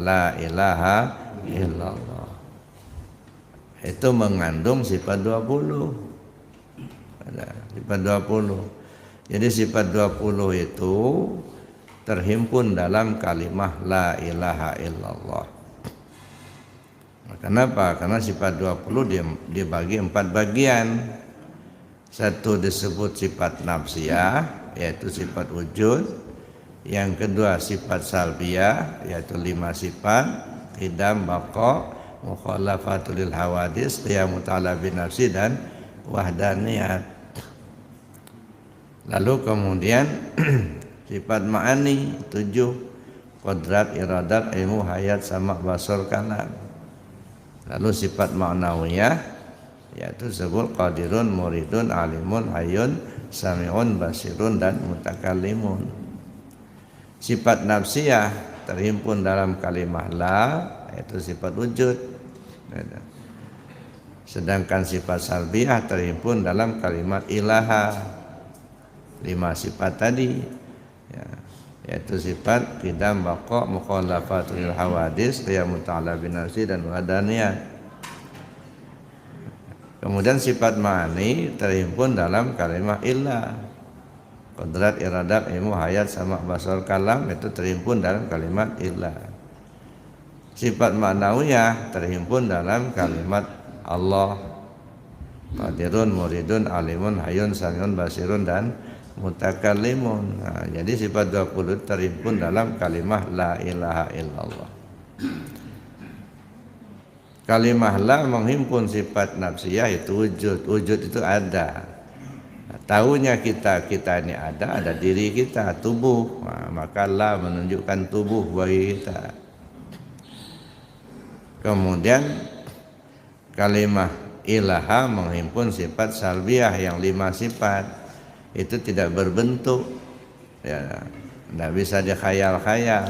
la ilaha illallah. Itu mengandung sifat 20. Ada sifat 20. Jadi sifat 20 itu terhimpun dalam kalimah la ilaha illallah. Kenapa? Karena sifat 20 dibagi 4 bagian. Satu disebut sifat nafsiyah, yaitu sifat wujud. Yang kedua sifat salbiyah, yaitu 5 sifat: qidam, baqa, mukhalafatul lil hawadis, qiyamu ta'ala bin nafsi, dan wahdaniyat. Lalu kemudian sifat ma'ani 7: qudrat, iradat, ilmu, hayat, sama, basar, kalam. Lalu sifat ma'nawiyah yaitu sebut qadirun, muridun, alimun, hayyun, sami'un, basirun, dan mutakallimun. Sifat nafsiyah terhimpun dalam kalimah la, yaitu sifat wujud. Sedangkan sifat salbiyah terhimpun dalam kalimat ilaha, 5 sifat tadi, yaitu sifat qidam, baqa, mukhalafatul hawadis, qiyamu ta'ala bin nafsi, dan wadaniyah. Kemudian sifat ma'ani terhimpun dalam kalimat illah, qudrat, iradat, ilmu, hayat, sama, basar, kalam, itu terhimpun dalam kalimat illah. Sifat ma'nawiyah terhimpun dalam kalimat Allah, qadirun, muridun, alimun, hayyun, sami'un, basirun, dan mutakallimun. Nah, jadi sifat 20 terhimpun dalam kalimah la ilaha illallah. Kalimah la menghimpun sifat nafsiyah, itu wujud. Wujud itu ada. Nah, tahunya kita ini ada diri kita, tubuh. Nah, maka la menunjukkan tubuh bagi kita. Kemudian kalimah ilaha menghimpun sifat salbiyah yang 5 sifat. Itu tidak berbentuk, ya, tidak bisa dikhayal-khayal.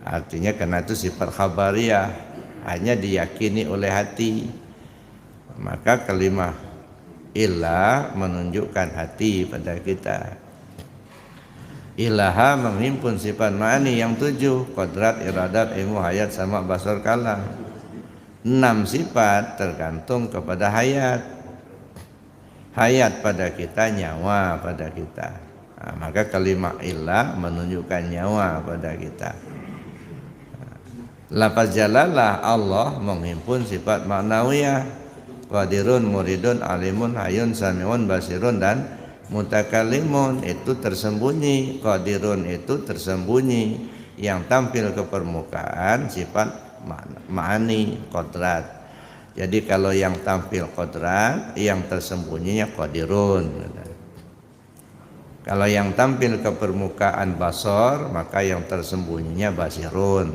Artinya karena itu sifat khabariyah, hanya diyakini oleh hati. Maka kalimah ilah menunjukkan hati pada kita. Ilaha menghimpun sifat ma'ani yang 7: qudrat, iradat, ilmu, hayat, sama, basar, kalam. 6 sifat tergantung kepada hayat. Hayat pada kita, nyawa pada kita. Nah, maka kalimah ilah menunjukkan nyawa pada kita. Lafaz jalalah Allah menghimpun sifat ma'nawiyah: qadirun, muridun, alimun, hayyun, sami'un, basirun, dan mutakallimun. Itu tersembunyi. Qadirun itu tersembunyi, yang tampil ke permukaan sifat ma'ani, qudrat. Jadi kalau yang tampil qudrat, yang tersembunyinya qadirun. Kalau yang tampil ke permukaan basar, maka yang tersembunyinya basirun.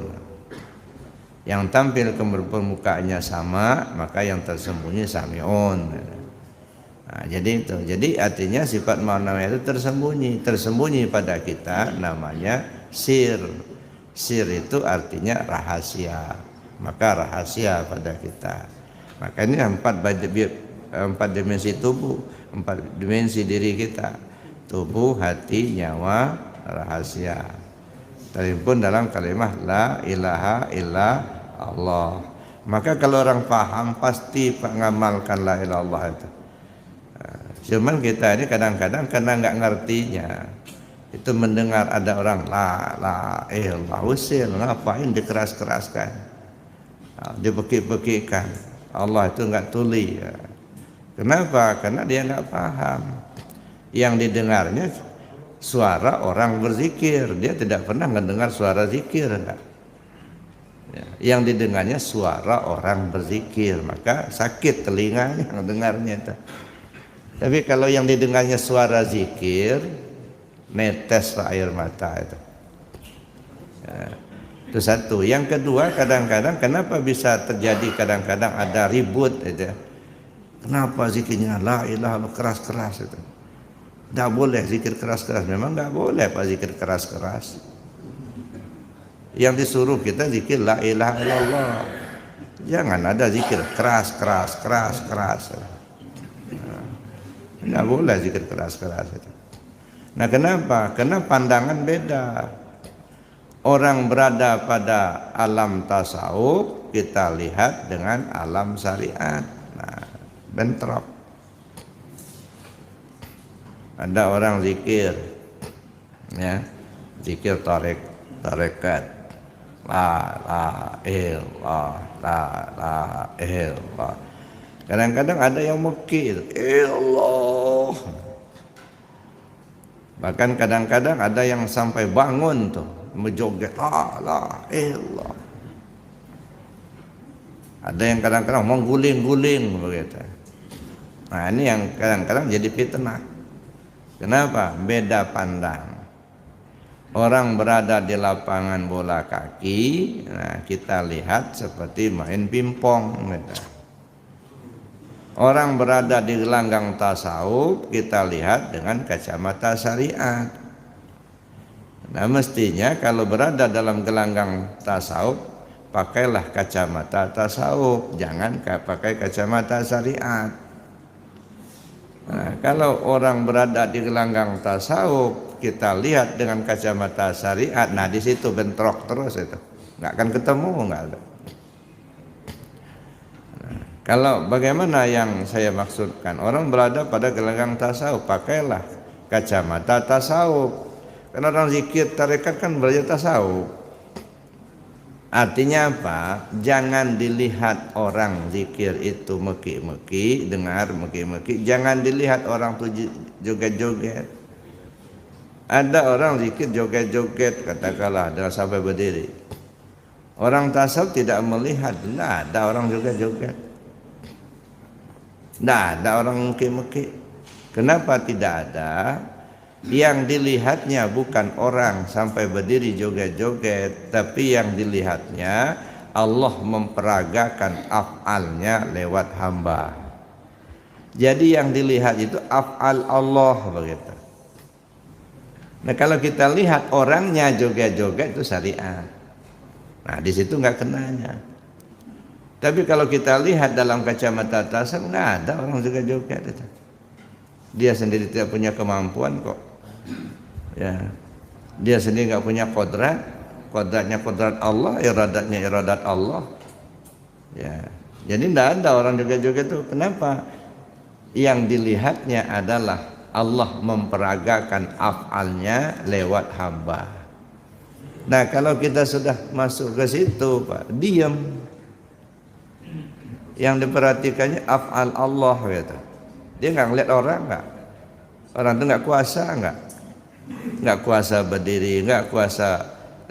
Yang tampil ke permukaannya sama, maka yang tersembunyi sami'un. Nah, jadi itu. Jadi artinya sifat ma'nawiyah itu tersembunyi pada kita, namanya sir. Sir itu artinya rahasia. Maka rahasia pada kita. Makanya 4 dimensi tubuh, 4 dimensi diri kita: tubuh, hati, nyawa, rahasia. Terhimpun dalam kalimat la ilaha illa Allah. Maka kalau orang paham pasti mengamalkan la ilaha illallah itu. Cuman kita ini kadang-kadang karena nggak ngertinya, itu mendengar ada orang la ilallah, usil, ngapain dikeras-keraskan, dibekik-bekikkan. Allah itu nggak tuli. Kenapa? Karena dia nggak paham. Yang didengarnya suara orang berzikir, dia tidak pernah mendengar suara zikir. Yang didengarnya suara orang berzikir, maka sakit telinganya mendengarnya itu. Tapi kalau yang didengarnya suara zikir, netes air mata itu. Itu satu. Yang kedua, kadang-kadang kenapa bisa terjadi kadang-kadang ada ribut itu. Kenapa zikirnya la ilaha illallah keras-keras itu? Tidak boleh zikir keras-keras. Memang tidak boleh Pak zikir keras-keras. Yang disuruh kita zikir la ilaha illallah. Jangan ada zikir keras. Tidak boleh zikir keras-keras. Nah, kenapa? Karena pandangan beda. orang berada pada alam tasawuf, kita lihat dengan alam syariat. Nah, bentrok. Ada orang zikir, ya, zikir tarekat, la ilallah. Kadang-kadang ada yang mekir, ilallah. Bahkan kadang-kadang ada yang sampai bangun tuh, menjoget, la ilallah. Ada yang kadang-kadang mengguling-guling begitu. Nah, ini yang kadang-kadang jadi fitnah. Kenapa? Beda pandang. Orang berada di lapangan bola kaki, nah kita lihat seperti main pingpong. Gitu. Orang berada di gelanggang tasawuf, kita lihat dengan kacamata syariat. Nah, mestinya kalau berada dalam gelanggang tasawuf, pakailah kacamata tasawuf, jangan pakai kacamata syariat. Nah, kalau orang berada di gelanggang tasawuf, kita lihat dengan kacamata syariat, nah di situ bentrok terus itu, nggak akan ketemu, nggak ada. Nah, kalau bagaimana yang saya maksudkan, orang berada pada gelanggang tasawuf, pakailah kacamata tasawuf. Karena orang zikir tarekat kan belajar tasawuf. Artinya apa? Jangan dilihat orang zikir itu meki-meki, dengar meki-meki. Jangan dilihat orang tuh joget-joget. Ada orang zikir joget-joget, katakanlah dengan sampai berdiri. Orang tasawuf tidak melihat, tidak ada orang joget-joget. Tidak ada orang meki-meki. Kenapa tidak ada? Yang dilihatnya bukan orang sampai berdiri joget-joget, tapi yang dilihatnya Allah memperagakan af'alnya lewat hamba. Jadi yang dilihat itu af'al Allah begitu. Nah, kalau kita lihat orangnya joget-joget itu syariat. Nah, di situ nggak kenanya. Tapi kalau kita lihat dalam kacamata tasawuf, nggak ada orang joget-joget itu. Dia sendiri tidak punya kemampuan kok. Ya, dia sendiri nggak punya kodratnya kodrat Allah, iradatnya iradat Allah. Ya, jadi tidak ada orang joget-joget itu. Kenapa? Yang dilihatnya adalah Allah memperagakan af'alnya lewat hamba. Nah, kalau kita sudah masuk ke situ, Pak, diam. Yang diperhatikannya af'al Allah gitu. Dia nggak ngeliat orang, nggak. Orang itu nggak kuasa, nggak kuasa berdiri, nggak kuasa,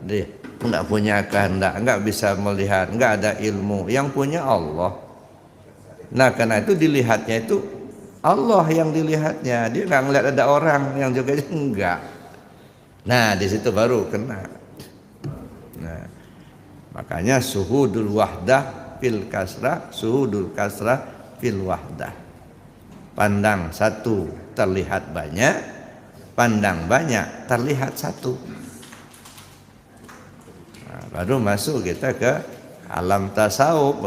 dia nggak punya kehendak, nggak bisa melihat, nggak ada ilmu. Yang punya Allah. Nah, karena itu dilihatnya itu Allah yang dilihatnya. Dia nggak ngeliat ada orang yang juga enggak. Nah, di situ baru kena. Nah, makanya suhudul wahdah fil kasrah, suhudul kasrah fil wahdah. Pandang satu terlihat banyak, pandang banyak terlihat satu. Nah, baru masuk kita ke alam tasawuf.